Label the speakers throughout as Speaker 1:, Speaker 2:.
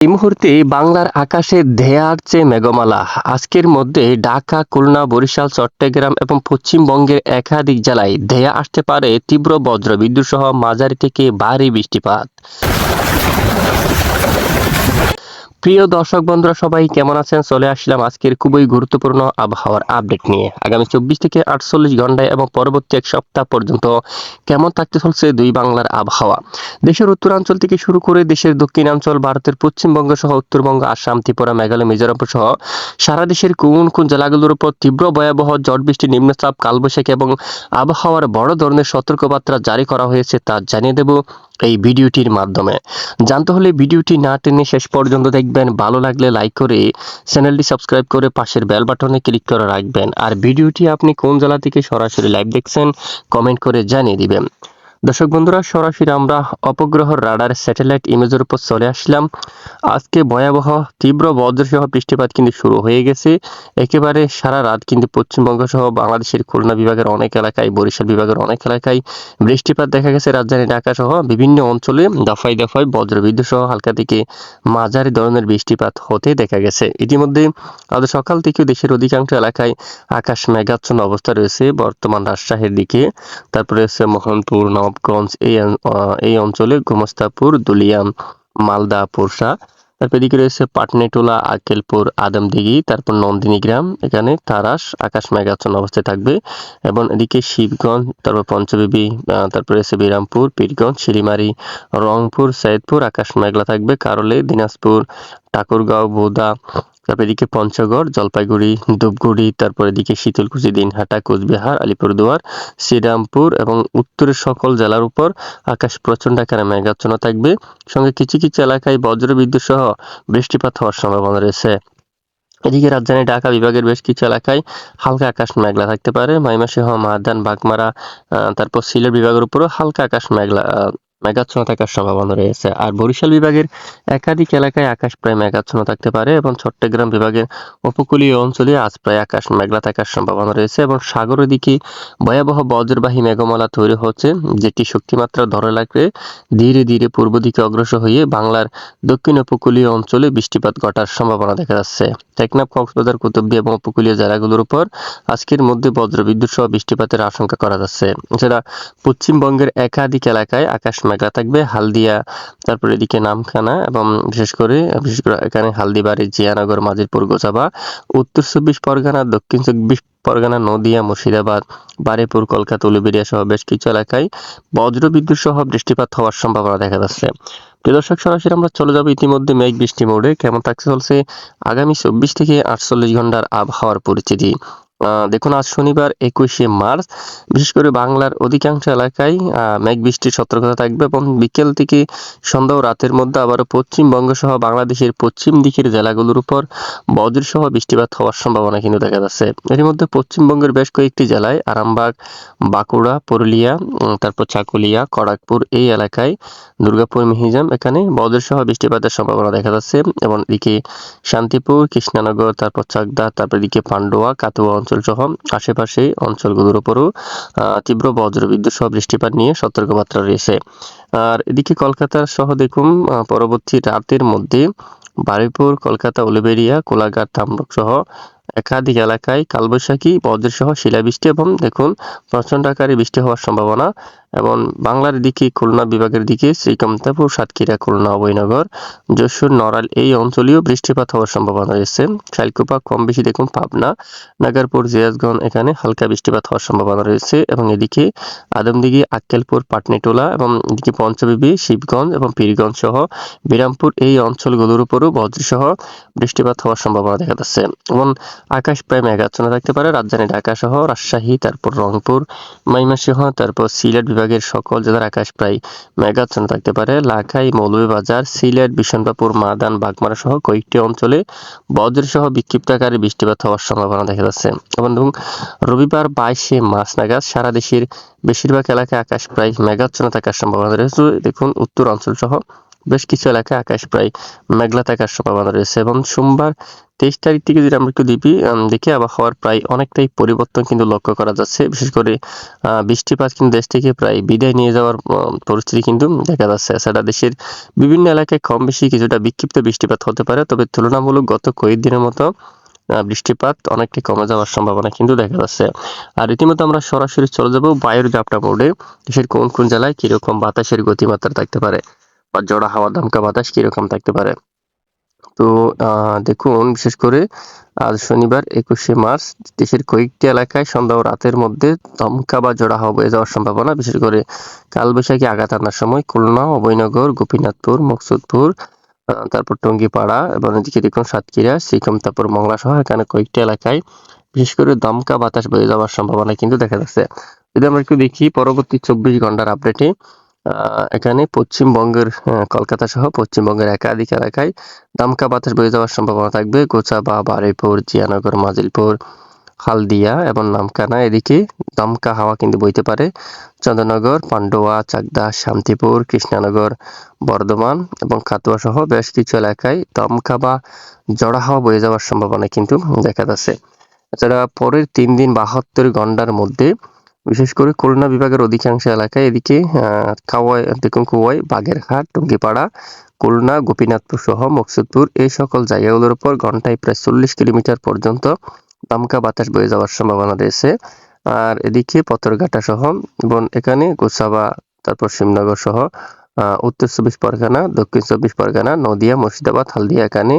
Speaker 1: এই মুহূর্তে বাংলার আকাশে ধেয়ে আসছে মেঘমালা। আজকের মধ্যে ঢাকা, খুলনা, বরিশাল, চট্টগ্রাম এবং পশ্চিমবঙ্গের একাধিক জেলায় ধেয়ে আসতে পারে তীব্র বজ্রবিদ্যুৎ সহ মাঝারি থেকে ভারী বৃষ্টিপাত। প্রিয় দর্শক বন্ধুরা, সবাই কেমন আছেন? চলে আসলাম আজকের খুবই গুরুত্বপূর্ণ আবহাওয়ার আপডেট নিয়ে। আগামী 24 থেকে 48 ঘন্টায় এবং পরবর্তী এক সপ্তাহ পর্যন্ত কেমন থাকতে চলছে দুই বাংলার আবহাওয়া। দেশের উত্তরাঞ্চল থেকে শুরু করে দেশের দক্ষিণাঞ্চল, ভারতের পশ্চিমবঙ্গ সহ উত্তরবঙ্গ, আসাম, ত্রিপুরা, মেঘালয়, মিজোরাম সহ সারা দেশের কোন কোন জেলাগুলোর উপর তীব্র ভয়াবহ ঝড় বৃষ্টি, নিম্নচাপ, কালবৈশাখী এবং আবহাওয়ার বড় ধরনের সতর্কবার্তা জারি করা হয়েছে তা জানিয়ে দেব এই ভিডিওটির মাধ্যমে। জানতে হলে ভিডিওটি না টেনে শেষ পর্যন্ত দেখবেন। ভালো লাগলে লাইক করে চ্যানেলটি সাবস্ক্রাইব করে পাশের বেল বাটনে ক্লিক করে রাখবেন। আর ভিডিওটি আপনি কোন জেলা থেকে সরাসরি লাইভ দেখছেন কমেন্ট করে জানিয়ে দিবেন। দর্শক বন্ধুরা, সরাসরি আমরা উপগ্রহ রাডার স্যাটেলাইট ইমেজের উপর চলে আসলাম। আজকে ভয়াবহ তীব্র বজ্রসহ বৃষ্টিপাত কিন্তু শুরু হয়ে গেছে। একেবারে সারা রাত কিন্তু পশ্চিমবঙ্গ সহ বাংলাদেশের খুলনা বিভাগের অনেক এলাকায়, বরিশাল বিভাগের অনেক এলাকায় বৃষ্টিপাত দেখা গেছে। রাজধানী ঢাকা সহ বিভিন্ন অঞ্চলে দফায় দফায় বজ্রবিদ্যুৎ সহ হালকা থেকে মাঝারি ধরনের বৃষ্টিপাত হতে দেখা গেছে। ইতিমধ্যে আজ সকাল থেকে দেশের অধিকাংশ এলাকায় আকাশ মেঘাচ্ছন্ন অবস্থা রয়েছে। বর্তমান রাজশাহীর দিকে, তারপরে হচ্ছে মোহনপুর, নবগঞ্জ এই অঞ্চলে, গোমস্তাপুর, দুলিয়াম, মালদা, পোরশা, তারপর এদিকে রয়েছে পাটনেটোলা, আক্কেলপুর, আদমদিঘি, তারপর নন্দিনী গ্রাম, এখানে তারাস আকাশ মেঘাচ্ছন্ন অবস্থায় থাকবে। এবং এদিকে শিবগঞ্জ, তারপর পঞ্চবিবি, তারপর রয়েছে বিরামপুর, পীরগঞ্জ, শিলিমারি, রংপুর, সৈয়দপুর আকাশ মেঘলা থাকবে। কারলে, দিনাজপুর, ঠাকুরগাঁও, বোদা, তারপর এদিকে পঞ্চগড়, জলপাইগুড়ি, ধূপগুড়ি, তারপর এদিকে শীতলকুচি, দিনহাটা, কোচবিহার, আলিপুরদুয়ার, শ্রীরামপুর এবং উত্তরের সকল জেলার উপর আকাশ প্রচণ্ড আকারে মেঘাচ্ছন্ন থাকবে। সঙ্গে কিছু কিছু এলাকায় বজ্রবিদ্যুৎ সহ বৃষ্টিপাত হওয়ার সম্ভাবনা রয়েছে। এদিকে রাজধানী ঢাকা বিভাগের বেশ কিছু এলাকায় হালকা আকাশ মেঘলা থাকতে পারে। ময়মনসিংহ, মাদান, বাগমারা, তারপর সিলেট বিভাগের উপরও হালকা আকাশ মেঘাচ্ছন্ন থাকার সম্ভাবনা রয়েছে। আর বরিশাল বিভাগের একাধিক এলাকায় আকাশ প্রায় মেঘাচ্ছন্ন থাকতে পারে এবং চট্টগ্রাম বিভাগের উপকূলীয় অঞ্চলে আজ প্রায় আকাশ মেঘলা থাকার সম্ভাবনা রয়েছে। এবং সাগরের দিকে ভয়াবহ বজ্রবাহী মেঘমালা তৈরি হচ্ছে, যেটি শক্তিমাত্রা ধরে রাখলে ধীরে ধীরে পূর্ব দিকে অগ্রসর হয়ে বাংলার দক্ষিণ উপকূলীয় অঞ্চলে বৃষ্টিপাত ঘটার সম্ভাবনা দেখা যাচ্ছে। টেকনাফ, কক্সবাজার, কুতুবদিয়া এবং উপকূলীয় জেলাগুলোর উপর আজকের মধ্যে বজ্রবিদ্যুৎ সহ বৃষ্টিপাতের আশঙ্কা করা যাচ্ছে। এছাড়া পশ্চিমবঙ্গের একাধিক এলাকায় আকাশ মেঘলা থাকবে। হালদিয়া, তারপর এদিকে নামখানা এবং বিশেষ করে এখানে হালদিবাড়ি, জিয়ানগর, মাজিরপুর, গোসাবা, উত্তর 24 পরগনা, দক্ষিণ 24 পরগনা, নদিয়া, মুর্শিদাবাদ, বারুইপুর, কলকাতা, উলুবেড়িয়া সহ বেশ কিছু এলাকায় বজ্রবিদ্যুৎ সহ বৃষ্টিপাত হওয়ার সম্ভাবনা দেখা যাচ্ছে। প্রিয় দর্শক, সরাসরি আমরা চলে যাবো ইতিমধ্যে মেঘ বৃষ্টি মোডে। কেমন থাকতে চলছে আগামী 24 থেকে 48 ঘন্টার আবহাওয়ার পরিস্থিতি। দেখুন, আজ শনিবার 21শে মার্চ বিশেষ করে বাংলার অধিকাংশ এলাকায় মেঘ বৃষ্টির সতর্কতা থাকবে এবং বিকেল থেকে সন্ধ্যা ও রাতের মধ্যে আবারও পশ্চিমবঙ্গ সহ বাংলাদেশের পশ্চিম দিকের জেলাগুলোর উপর বজ্রসহ বৃষ্টিপাত হওয়ার সম্ভাবনা কিন্তু দেখা যাচ্ছে। এর মধ্যে পশ্চিমবঙ্গের বেশ কয়েকটি জেলায় আরামবাগ, বাঁকুড়া, পুরুলিয়া, তারপর চাকুলিয়া, খড়গপুর এই এলাকায়, দুর্গাপুর, মিহিজাম, এখানে বজ্রসহ বৃষ্টিপাতের সম্ভাবনা দেখা যাচ্ছে। এবং এদিকে শান্তিপুর, কৃষ্ণনগর, তারপর চাকদা, তারপর এদিকে পান্ডুয়া, কাতুয়া অঞ্চল সহ আশেপাশে অঞ্চলগুলোর উপরও তীব্র বজ্রবিদ্যুৎ সহ বৃষ্টিপাত নিয়ে সতর্কবার্তা রয়েছে। আর এদিকে কলকাতা সহ দেখুন পরবর্তী রাতের মধ্যে বারুইপুর, কলকাতা, উলুবেড়িয়া, কোলাঘাট, ধামরাই সহ একাধিক এলাকায় কালবৈশাখী, বজ্রসহ শিলাবৃষ্টি এবং দেখুন প্রচণ্ড আকারে বৃষ্টি হওয়ার সম্ভাবনা। এবং বাংলার দিকে খুলনা বিভাগের দিকে শ্রীকান্তাপুর, সাতক্ষীরা, খুলনা, অভয়নগর, যশোর, নড়াইল এই অঞ্চলেও বৃষ্টিপাত হওয়ার সম্ভাবনা রয়েছে। শাইলকুপা কম বেশি দেখুন পাবনা, নাগারপুর, জিয়াজগঞ্জ এখানে হালকা বৃষ্টিপাত হওয়ার সম্ভাবনা রয়েছে। এবং এদিকে আদমদিঘি, আক্কেলপুর, পাটনেটোলা এবং এদিকে পঞ্চবিবি, শিবগঞ্জ এবং পীরগঞ্জ সহ বিরামপুর এই অঞ্চলগুলোর উপরও বজ্রসহ বৃষ্টিপাত হওয়ার সম্ভাবনা দেখা যাচ্ছে। এবং আকাশ প্রায় মেঘাচ্ছন্ন থাকতে পারে রাজধানী ঢাকা সহ রাজশাহী, তারপর রংপুর, ময়মনসিংহ, তারপর সিলেট বিভাগের সকল জেলার আকাশ প্রায় মেঘাচ্ছন্ন থাকতে পারে। লাখাই, মৌলভীবাজার, সিলেট, বিশনপুর, মাদান, বাগমারা সহ কয়েকটি অঞ্চলে বজ্রসহ বিক্ষিপ্ত আকারে বৃষ্টিপাত হওয়ার সম্ভাবনা দেখা যাচ্ছে। এবং রবিবার 22শে মার্চ নাগাদ সারা দেশের বেশিরভাগ এলাকায় আকাশ প্রায় মেঘাচ্ছন্ন থাকার সম্ভাবনা রয়েছে। দেখুন উত্তর অঞ্চল সহ বেশ কিছু এলাকায় আকাশ প্রায় মেঘলা থাকার সম্ভাবনা রয়েছে। এবং সোমবার 23 তারিখ থেকে যদি আমরা একটু দেখি আবহাওয়ার প্রায় অনেকটাই পরিবর্তন কিন্তু লক্ষ্য করা যাচ্ছে। বিশেষ করে বৃষ্টিপাত কিন্তু দেশ থেকে প্রায় বিদায় নিয়ে যাওয়ার পরিস্থিতি কিন্তু দেখা যাচ্ছে। এছাড়া দেশের বিভিন্ন এলাকায় কম বেশি কিছুটা বিক্ষিপ্ত বৃষ্টিপাত হতে পারে, তবে তুলনামূলক গত কয়েকদিনের মতো বৃষ্টিপাত অনেকটাই কমে যাওয়ার সম্ভাবনা কিন্তু দেখা যাচ্ছে। আর রীতিমতো আমরা সরাসরি চলে যাব বায়ুর জাপটা বোর্ডে। দেশের কোন কোন জেলায় কিরকম বাতাসের গতিমাত্রা থাকতে পারে বা জোড়া হাওয়া দমকা বাতাস কিরকম থাকতে পারে। তো দেখুন, বিশেষ করে আজ শনিবার 21শে মার্চ দেশের কয়েকটি এলাকায় সন্ধ্যা ও রাতের মধ্যে দমকা বা ঝোড়ো হাওয়া বয়ে যাওয়ার সম্ভাবনা। বিশেষ করে কালবৈশাখী আঘাত আনার সময় খুলনা, অভয়নগর, গোপীনাথপুর, মকসুদপুর, তারপর টঙ্গীপাড়া এবং এদিকে দেখুন সাতক্ষীরা, শ্রীকান্তাপুর, মংলা সহ এখানে কয়েকটি এলাকায় বিশেষ করে দমকা বাতাস বয়ে যাওয়ার সম্ভাবনা কিন্তু দেখা যাচ্ছে। যদি আমরা একটু দেখি পরবর্তী 24 ঘন্টার আপডেটে, এখানে পশ্চিমবঙ্গের কলকাতা সহ পশ্চিমবঙ্গের একাধিক এলাকায় দমকা বাতাস বয়ে যাওয়ার সম্ভাবনা থাকবে। গোচাবা, বারুইপুর, জিয়ানগর, মাজিলপুর, হালদিয়া এবং নামখানা এদিকে দমকা হাওয়া কিন্তু বইতে পারে। চন্দ্রনগর, পান্ডুয়া, চাকদা, শান্তিপুর, কৃষ্ণনগর, বর্ধমান এবং কাতুয়া সহ বেশ কিছু এলাকায় দমকা বা ঝড়ো হাওয়া বয়ে যাওয়ার সম্ভাবনা কিন্তু দেখা যাচ্ছে। এছাড়া পরের 3 দিন 72 ঘন্টার মধ্যে বিশেষ করে খুলনা বিভাগের অধিকাংশ এলাকায় এদিকে খোয়াই, বাগেরহাট, টঙ্গীপাড়া, খুলনা, গোপীনাথপুর সহ মকসুদপুর এই সকল জায়গাগুলোর উপর ঘন্টায় প্রায় 40 কিলোমিটার পর্যন্ত দমকা বাতাস বয়ে যাওয়ার সম্ভাবনা রয়েছে। আর এদিকে পথরঘাটা সহ এবং এখানে গোসাবা, তারপর শিবনগর সহ উত্তর 24 পরগনা, দক্ষিণ 24 পরগনা, নদিয়া, মুর্শিদাবাদ, হালদিয়া, এখানে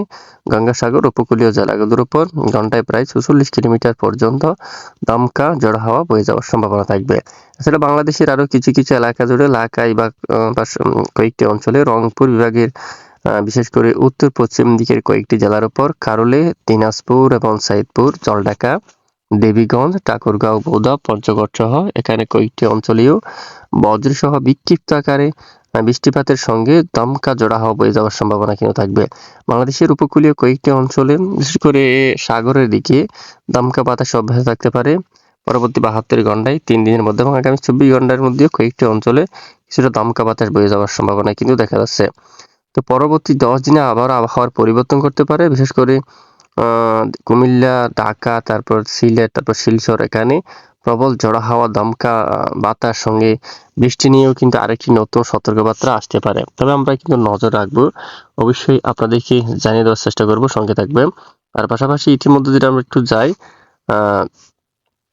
Speaker 1: গঙ্গাসাগর উপকূলীয় জেলাগুলোর উপর ঘন্টায় প্রায় 46 কিলোমিটার পর্যন্ত দমকা ঝড়ো হাওয়া বয়ে যাওয়ার সম্ভাবনা থাকবে। এছাড়া বাংলাদেশের আরো কিছু কিছু এলাকা জুড়ে লাখাই বা কয়েকটি অঞ্চলে রংপুর বিভাগের বিশেষ করে উত্তর পশ্চিম দিকের কয়েকটি জেলার উপর কারুলে, দিনাজপুর এবং সাইদপুর, জলঢাকা, দেবীগঞ্জ, ঠাকুরগাঁও, বোদা, পঞ্চগড় সহ এখানে কয়েকটি অঞ্চলীয় বজ্রসহ বিক্ষিপ্ত আকারে বৃষ্টিপাতের সঙ্গে দমকা ঝড়ো হাওয়া বয়ে যাওয়ার সম্ভাবনা কিন্তু থাকবে। বাংলাদেশের উপকূলীয় কয়েকটি অঞ্চলে বিশেষ করে সাগরের দিকে দমকা বাতাস অব্যাহত থাকতে পারে পরবর্তী 72 ঘন্টায় 3 দিনের মধ্যে, এবং আগামী 24 ঘন্টার মধ্যে কয়েকটি অঞ্চলে কিছুটা দমকা বাতাস বয়ে যাওয়ার সম্ভাবনা কিন্তু দেখা যাচ্ছে। তো পরবর্তী 10 দিনে আবার আবহাওয়ার পরিবর্তন করতে পারে। বিশেষ করে কুমিল্লা, ঢাকা, তারপর সিলেট, তারপর শিলচর এখানে প্রবল ঝড়ো হাওয়া দমকা বাতাস সঙ্গে বৃষ্টি নিয়েও কিন্তু আরেকটি নতুন সতর্কবার্তা আসতে পারে। তবে আমরা কিন্তু নজর রাখবো, অবশ্যই আপনাদেরকে জানিয়ে দেওয়ার চেষ্টা করব, সঙ্গে থাকবেন। আর পাশাপাশি ইতিমধ্যে যদি আমরা একটু যাই,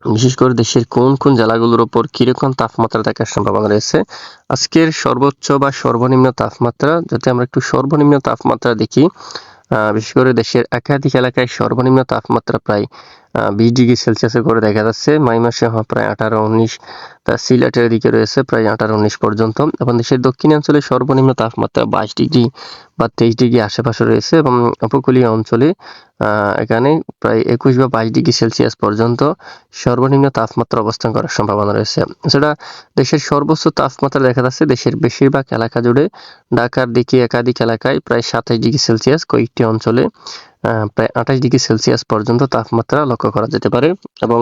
Speaker 1: বিশেষ করে দেশের কোন কোন জেলাগুলোর উপর কিরকম তাপমাত্রা থাকার সম্ভাবনা রয়েছে। আজকের সর্বোচ্চ বা সর্বনিম্ন তাপমাত্রা যদি আমরা একটু সর্বনিম্ন তাপমাত্রা দেখি, বিশেষ করে দেশের একাধিক এলাকায় সর্বনিম্ন তাপমাত্রা প্রায় 20 ডিগ্রি সেলসিয়াসের করে দেখা যাচ্ছে। ময়মনসিংহ প্রায় 18-19, তার সিলেটের দিকে রয়েছে প্রায় 18-19 পর্যন্ত, এবং দেশের দক্ষিণাঞ্চলে সর্বনিম্ন তাপমাত্রা 22 ডিগ্রি বা 23 ডিগ্রি আশেপাশে রয়েছে, এবং উপকূলীয় অঞ্চলে এখানে প্রায় 21 বা 22 ডিগ্রি সেলসিয়াস পর্যন্ত সর্বনিম্ন তাপমাত্রা অবস্থান করার সম্ভাবনা রয়েছে। এছাড়া দেশের সর্বোচ্চ তাপমাত্রা দেখা যাচ্ছে দেশের বেশিরভাগ এলাকা জুড়ে। ঢাকার দিকে একাধিক এলাকায় প্রায় 27 ডিগ্রি সেলসিয়াস, কয়েকটি অঞ্চলে প্রায় 28 ডিগ্রি সেলসিয়াস পর্যন্ত তাপমাত্রা লক্ষ্য করা যেতে পারে। এবং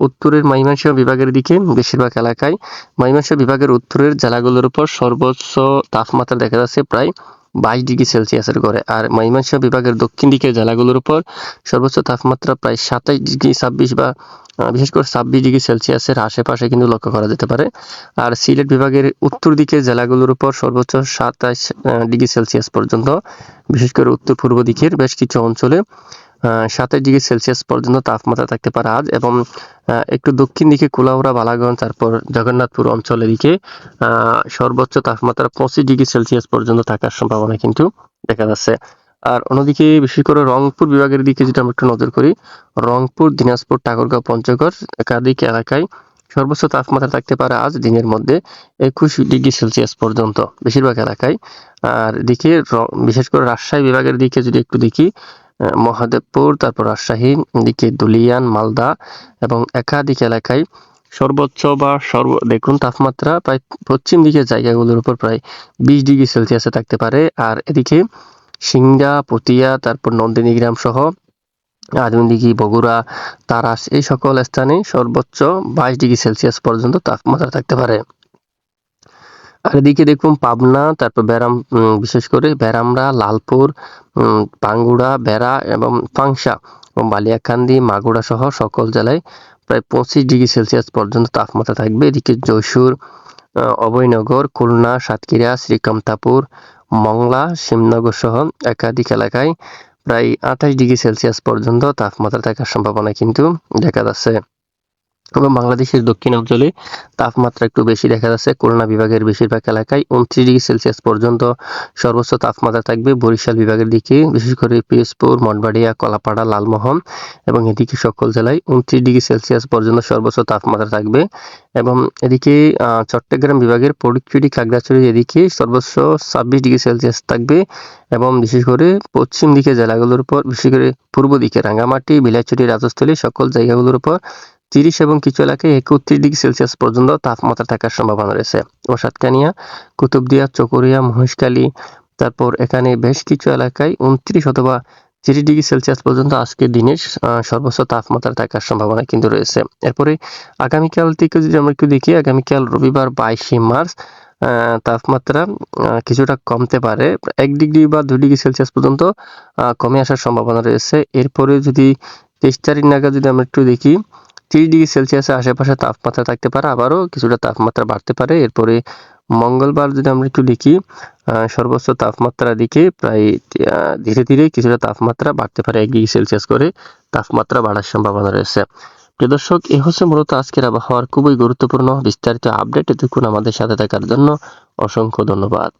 Speaker 1: উত্তরের ময়মনসিংহ বিভাগের দিকে বেশিরভাগ এলাকায় ময়মনসিংহ বিভাগের উত্তরের জেলাগুলোর উপর সর্বোচ্চ তাপমাত্রা দেখা যাচ্ছে প্রায় 22 ডিগ্রি সেলসিয়াসের করে। আর ময়মনসিংহ বিভাগের দক্ষিণ দিকের জেলাগুলোর উপর সর্বোচ্চ তাপমাত্রা প্রায় 27 ডিগ্রি 26 বা বিশেষ করে 26 ডিগ্রি সেলসিয়াসের আশেপাশে কিন্তু লক্ষ্য করা যেতে পারে। আর সিলেট বিভাগের উত্তর দিকের জেলাগুলোর উপর সর্বোচ্চ 27 ডিগ্রি সেলসিয়াস পর্যন্ত, বিশেষ করে উত্তর পূর্ব দিকের বেশ কিছু অঞ্চলে 27 ডিগ্রি সেলসিয়াস পর্যন্ত তাপমাত্রা থাকতে পারে আজ। এবং একটু দক্ষিণ দিকে কুলাউড়া, বালাগঞ্জ, তারপর জগন্নাথপুর অঞ্চলের দিকে সর্বোচ্চ তাপমাত্রা 25 ডিগ্রি সেলসিয়াস পর্যন্ত থাকার সম্ভাবনা কিন্তু দেখা যাচ্ছে। আর অন্যদিকে বিশেষ করে রংপুর বিভাগের দিকে যদি আমরা একটু নজর করি, রংপুর, দিনাজপুর, ঠাকুরগাঁও, পঞ্চগড় একাধিক এলাকায় সর্বোচ্চ তাপমাত্রা থাকতে পারে আজ দিনের মধ্যে 21 ডিগ্রি সেলসিয়াস পর্যন্ত বেশিরভাগ এলাকায়। আর এদিকে বিশেষ করে রাজশাহী বিভাগের দিকে যদি একটু দেখি, মহাদেবপুর, তারপর রাজশাহী, এদিকে দুলিয়ান, মালদা এবং একাধিক এলাকায় সর্বোচ্চ বা দেখুন তাপমাত্রা প্রায় পশ্চিম দিকের জায়গাগুলোর উপর প্রায় 20 ডিগ্রি সেলসিয়াসে থাকতে পারে। আর এদিকে সিংড়া, পটিয়া, তারপর নন্দিনীগ্রাম সহ আধুনিকি, বগুড়া, তারাস এই সকল স্থানে সর্বোচ্চ 22 ডিগ্রি সেলসিয়াস পর্যন্ত তাপমাত্রা থাকতে পারে। আর এদিকে দেখুন পাবনা, তারপর বিশেষ করে বেরামরা, লালপুর, পাঙ্গুড়া, বেড়া এবং পাংশা এবং বালিয়াকান্দি, মাগুরা সহ সকল জেলায় প্রায় 25°C পর্যন্ত তাপমাত্রা থাকবে। এদিকে যশোর, অভয়নগর, খুলনা, সাতক্ষীরা, শ্রীকান্তাপুর, মংলা, শিবনগর সহ একাধিক এলাকায় প্রায় 28°C পর্যন্ত তাপমাত্রা থাকার সম্ভাবনা কিন্তু দেখা যাচ্ছে। এবং বাংলাদেশের দক্ষিণাঞ্চলে তাপমাত্রা একটু বেশি দেখা যাচ্ছে। খুলনা বিভাগের বেশিরভাগ এলাকায় 29°C পর্যন্ত সর্বোচ্চ তাপমাত্রা থাকবে। বরিশাল বিভাগের দিকে বিশেষ করে পিরোজপুর, মঠবাড়িয়া, কলাপাড়া, লালমোহন এবং এদিকে সকল জেলায় 29°C পর্যন্ত সর্বোচ্চ তাপমাত্রা থাকবে। এবং এদিকে চট্টগ্রাম বিভাগের ফটিকছড়ি, খাগড়াছড়ি এদিকে সর্বোচ্চ 26°C থাকবে। এবং বিশেষ করে পশ্চিম দিকে জেলাগুলোর উপর, বিশেষ করে পূর্ব দিকে রাঙ্গামাটি, বিলাইছড়ি, রাজস্থলী সকল জায়গাগুলোর উপর 30 এবং কিছু এলাকায় 31°C পর্যন্ত তাপমাত্রা থাকার সম্ভাবনা রয়েছে। ও সাতকানিয়া, কুতুবদিয়া, চকরিয়া, মহেশখালী, তারপর এখানে বেশ কিছু এলাকায় 29 অথবা 30°C পর্যন্ত আজকের দিনের সর্বোচ্চ তাপমাত্রা থাকার সম্ভাবনা কিন্তু রয়েছে। এরপরে আগামীকাল থেকে যদি আমরা একটু দেখি, আগামীকাল রবিবার 22 মার্চ তাপমাত্রা কিছুটা কমতে পারে, 1° বা 2°C পর্যন্ত কমে আসার সম্ভাবনা রয়েছে। এরপরে যদি 23 তারিখ নাগাদ যদি আমরা একটু দেখি, 30°C আশেপাশে তাপমাত্রা থাকতে পারে, আবারও কিছুটা তাপমাত্রা বাড়তে পারে। এরপরে মঙ্গলবার যদি আমরা একটু দেখি, সর্বোচ্চ তাপমাত্রার দিকে প্রায় ধীরে ধীরে কিছুটা তাপমাত্রা বাড়তে পারে, 1°C করে তাপমাত্রা বাড়ার সম্ভাবনা রয়েছে। প্রিয় দর্শক, এই হচ্ছে মূলত আজকের আবহাওয়ার খুবই গুরুত্বপূর্ণ বিস্তারিত আপডেট। এতক্ষণ আমাদের সাথে থাকার জন্য অসংখ্য ধন্যবাদ।